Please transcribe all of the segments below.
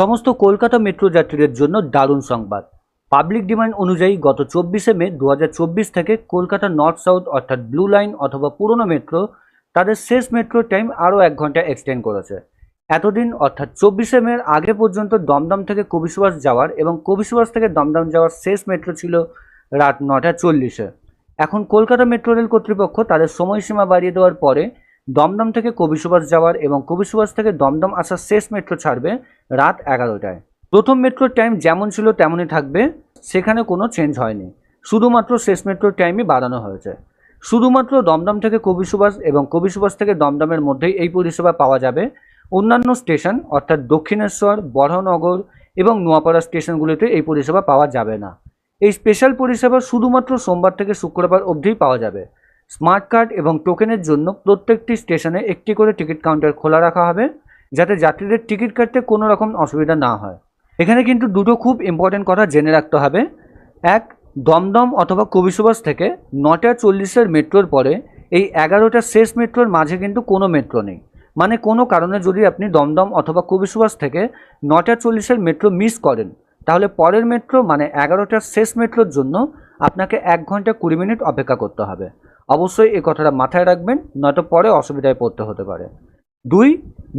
সমস্ত কলকাতা মেট্রো যাত্রীদের জন্য দারুণ সংবাদ। পাবলিক ডিমান্ড অনুযায়ী গত 24শে মে 2024 থেকে কলকাতা নর্থ সাউথ অর্থাৎ ব্লু লাইন অথবা পুরনো মেট্রো তাদের শেষ মেট্রো টাইম আরও 1 ঘন্টা এক্সটেন্ড করেছে। এতদিন অর্থাৎ 24শে মের আগে পর্যন্ত দমদম থেকে কবি সুভাষ যাওয়ার এবং কবি সুভাষ থেকে দমদম যাওয়ার শেষ মেট্রো ছিল রাত 9:40-এ। এখন কলকাতা মেট্রো রেল কর্তৃপক্ষ তাদের সময়সীমা বাড়িয়ে দেওয়ার পরে দমদম থেকে কবি সুভাষ যাওয়ার এবং কবি সুভাষ থেকে দমদম আসার শেষ মেট্রো ছাড়বে রাত 11টায়। প্রথম মেট্রোর টাইম যেমন ছিল তেমনই থাকবে, সেখানে কোনো চেঞ্জ হয়নি, শুধুমাত্র শেষ মেট্রোর টাইমই বাড়ানো হয়েছে। শুধুমাত্র দমদম থেকে কবি সুভাষ এবং কবি সুভাষ থেকে দমদমের মধ্যেই এই পরিষেবা পাওয়া যাবে। অন্যান্য স্টেশন অর্থাৎ দক্ষিণেশ্বর, বরাহনগর এবং নোয়াপাড়া স্টেশনগুলিতে এই পরিষেবা পাওয়া যাবে না। এই স্পেশাল পরিষেবা শুধুমাত্র সোমবার থেকে শুক্রবার অবধিই পাওয়া যাবে। স্মার্ট কার্ড এবং টোকেনের জন্য প্রত্যেকটি স্টেশনে একটি করে টিকিট কাউন্টার খোলা রাখা হবে, যাতে যাত্রীদের টিকিট কাটতে কোনো রকম অসুবিধা না হয়। এখানে কিন্তু দুটো খুব ইম্পর্টেন্ট কথা জেনে রাখতে হবে। এক, দমদম অথবা কবি সুভাষ থেকে 9:40-এর মেট্রোর পরে এই 11টা শেষ মেট্রোর মাঝে কিন্তু কোনো মেট্রো নেই। মানে কোনো কারণে যদি আপনি দমদম অথবা কবি সুভাষ থেকে 9:40-এর মেট্রো মিস করেন, তাহলে পরের মেট্রো মানে 11টার শেষ মেট্রোর জন্য আপনাকে 1 ঘন্টা 20 মিনিট অপেক্ষা করতে হবে। অবশ্যই এই কথাটা মাথায় রাখবেন, নয়তো পরে অসুবিধায় পড়তে হতে পারে। 2,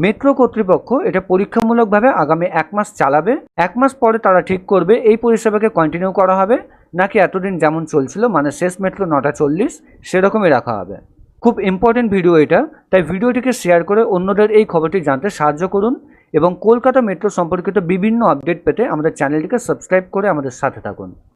মেট্রো কর্তৃপক্ষ এটা পরীক্ষামূলকভাবে আগামী 1 মাস চালাবে। 1 মাস পরে তারা ঠিক করবে এই পরিষেবাকে কন্টিনিউ করা হবে নাকি এতদিন যেমন চলছিল মানে শেষ মেট্রো 9:40 সেরকমই রাখা হবে। খুব ইম্পর্টেন্ট ভিডিও এটা, তাই ভিডিওটিকে শেয়ার করে অন্যদের এই খবরটি জানতে সাহায্য করুন এবং কলকাতা মেট্রো সম্পর্কিত বিভিন্ন আপডেট পেতে আমাদের চ্যানেলটিকে সাবস্ক্রাইব করে আমাদের সাথে থাকুন।